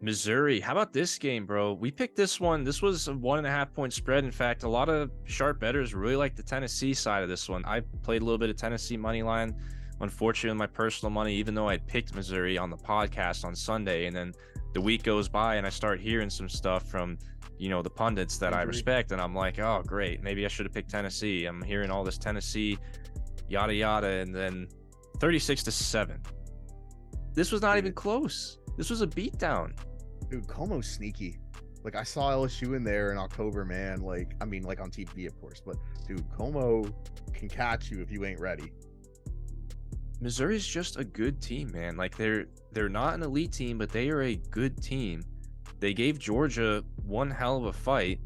Missouri. How about this game, bro? We picked this one. This was a 1.5 point spread. In fact, a lot of sharp bettors really like the Tennessee side of this one. I played a little bit of Tennessee money line. Unfortunately, my personal money, even though I picked Missouri on the podcast on Sunday, and then the week goes by and I start hearing some stuff from, the pundits that I respect, and I'm like, oh, great, maybe I should have picked Tennessee. I'm hearing all this Tennessee, yada yada, and then 36-7. This was not even close. This was a beatdown. Dude, Como's sneaky. Like, I saw LSU in there in October, man. Like on TV, of course. But, dude, Como can catch you if you ain't ready. Missouri's just a good team, man. Like, they're not an elite team, but they are a good team. They gave Georgia one hell of a fight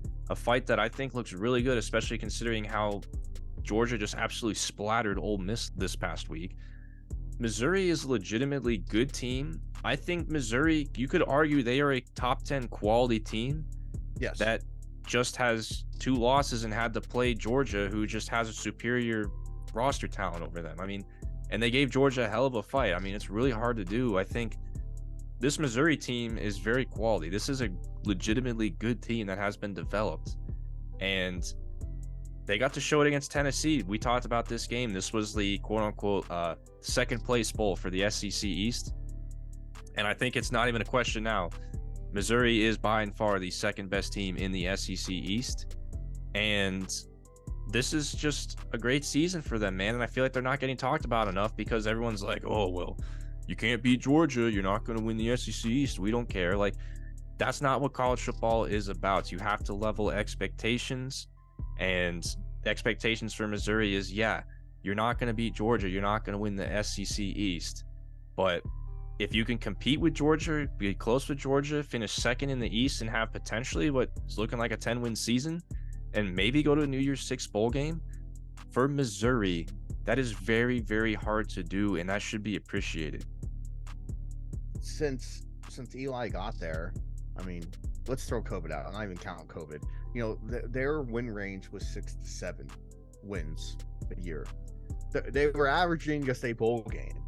that I think looks really good, especially considering how Georgia just absolutely splattered Ole Miss this past week. Missouri is a legitimately good team. I think Missouri, you could argue they are a top 10 quality team. Yes. That just has 2 losses and had to play Georgia, who just has a superior roster talent over them. I mean, and they gave Georgia a hell of a fight. I mean, it's really hard to do. I think this Missouri team is very quality. This is a legitimately good team that has been developed. And they got to show it against Tennessee. We talked about this game. This was the quote-unquote second place bowl for the SEC East. And I think it's not even a question now. Missouri is by and far the second best team in the SEC East. And this is just a great season for them, man. And I feel like they're not getting talked about enough because everyone's like, oh, well, you can't beat Georgia. You're not going to win the SEC East. We don't care. Like, that's not what college football is about. You have to level expectations. And expectations for Missouri is, yeah, you're not going to beat Georgia. You're not going to win the SEC East. But if you can compete with Georgia, be close with Georgia, finish second in the East, and have potentially what's looking like a 10-win season, and maybe go to a New Year's Six bowl game, for Missouri, that is very, very hard to do, and that should be appreciated. Since Eli got there, I mean, let's throw COVID out. I'm not even counting COVID. Their win range was 6 to 7 wins a year. They were averaging just a bowl game,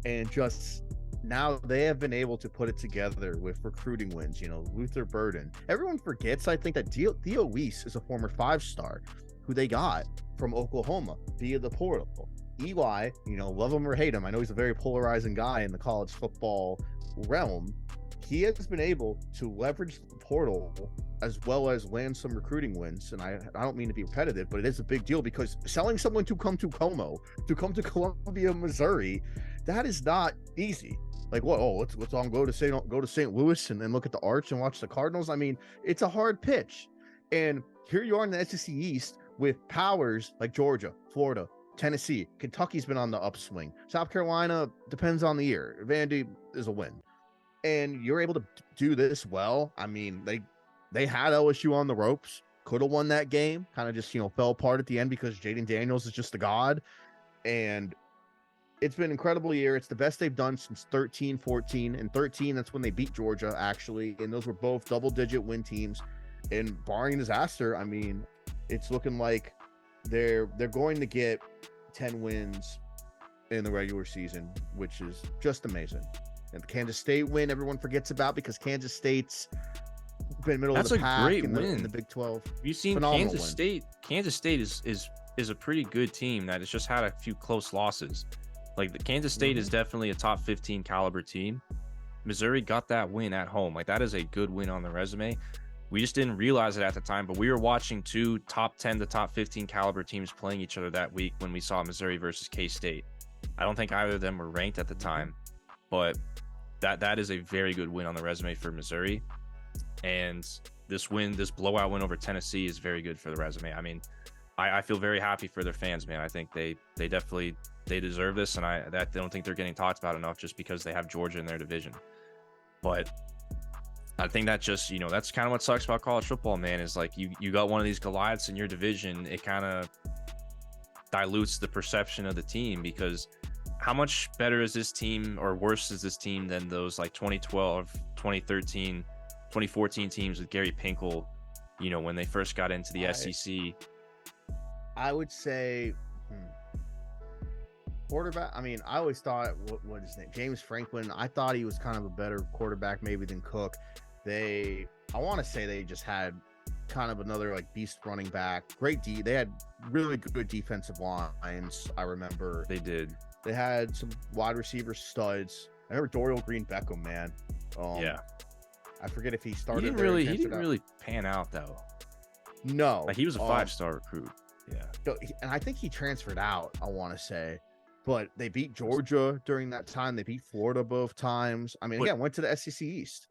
and just now they have been able to put it together with recruiting wins. Luther Burden. Everyone forgets, I think, that Theo Weiss is a former 5-star who they got from Oklahoma via the portal. Eli, love him or hate him, I know he's a very polarizing guy in the college football realm. He has been able to leverage the portal as well as land some recruiting wins. And I don't mean to be repetitive, but it is a big deal because selling someone to come to Como, to come to Columbia, Missouri, that is not easy. Like, what? Oh, let's all go to St. Louis and then look at the Arch and watch the Cardinals. I mean, it's a hard pitch. And here you are in the SEC East with powers like Georgia, Florida, Tennessee. Kentucky's been on the upswing. South Carolina depends on the year. Vandy is a win. And you're able to do this well. I mean, they had LSU on the ropes, could have won that game, kind of just, fell apart at the end because Jaden Daniels is just a god. And it's been an incredible year. It's the best they've done since 13-14. And 13, that's when they beat Georgia, actually. And those were both double-digit win teams. And barring disaster, I mean, it's looking like they're going to get 10 wins in the regular season, which is just amazing. And the Kansas State win, everyone forgets about because Kansas State's been middle of the pack. That's a great win in the Big 12. You've seen Kansas State. Kansas State is a pretty good team that has just had a few close losses. Like, the Kansas State is definitely a top 15 caliber team. Missouri got that win at home. Like, that is a good win on the resume. We just didn't realize it at the time, but we were watching 2 top 10 to top 15 caliber teams playing each other that week when we saw Missouri versus K-State. I don't think either of them were ranked at the time, but that is a very good win on the resume for Missouri. And this blowout win over Tennessee is very good for the resume. I mean, I feel very happy for their fans, man. I think they definitely deserve this, and I don't think they're getting talked about enough just because they have Georgia in their division. But I think that just, that's kind of what sucks about college football, man, is like you got one of these Goliaths in your division. It kind of dilutes the perception of the team, because how much better is this team or worse is this team than those like 2012, 2013, 2014 teams with Gary Pinkel, when they first got into the SEC? I would say quarterback. I mean, I always thought what is his name, James Franklin. I thought he was kind of a better quarterback maybe than Cook. I want to say they just had kind of another like beast running back. They had really good defensive lines. I remember They did. they had some wide receiver studs. I remember Dorial Green Beckham, man. Yeah. I forget if he He started. didn't there and really transferred out. pan out though. No, Like, he was a 5-star recruit. Yeah. and I think he transferred out. I want to say, but they beat Georgia during that time. They beat Florida both times. I mean, again, went to the SEC East.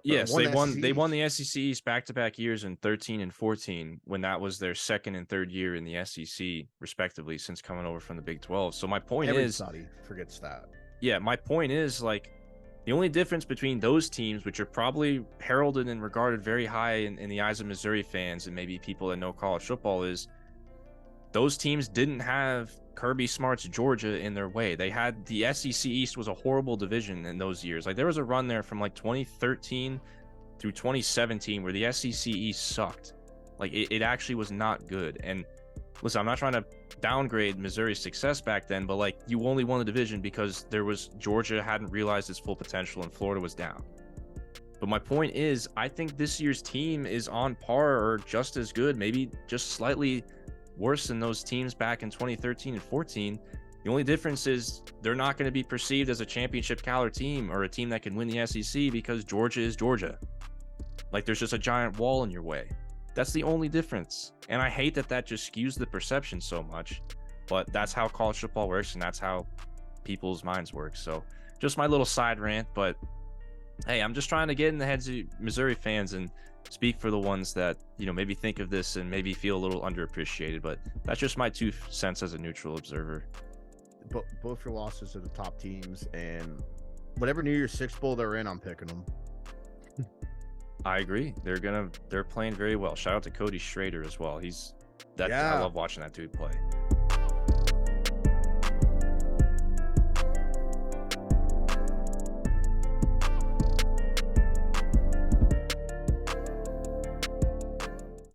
Yes, they won. SEC They won East. the SEC East back-to-back years in 13 and 14, when that was their second and third year in the SEC, respectively, since coming over from the Big 12. So my point is, Everybody forgets that. yeah, my point is, like, the only difference between those teams, which are probably heralded and regarded very high in the eyes of Missouri fans and maybe people that know college football, is those teams didn't have Kirby Smart's Georgia in their way. They had the SEC East was a horrible division in those years. Like, there was a run there from like 2013 through 2017 where the SEC East sucked. Like, it actually was not good. And listen, I'm not trying to downgrade Missouri's success back then, but like, you only won the division because Georgia hadn't realized its full potential and Florida was down. But my point is, I think this year's team is on par or just as good, maybe just slightly worse than those teams back in 2013 and 14. The only difference is they're not going to be perceived as a championship caliber team or a team that can win the SEC because Georgia is Georgia. Like, there's just a giant wall in your way. That's the only difference. And I hate that just skews the perception so much, but that's how college football works, and that's how people's minds work. So just my little side rant, but hey, I'm just trying to get in the heads of Missouri fans and speak for the ones that, you know, maybe think of this and maybe feel a little underappreciated. But that's just my 2 cents as a neutral observer. But both your losses are the top teams, and whatever New Year's Six Bowl they're in, I'm picking them. I agree. They're playing very well. Shout out to Cody Schrader as well. I love watching that dude play.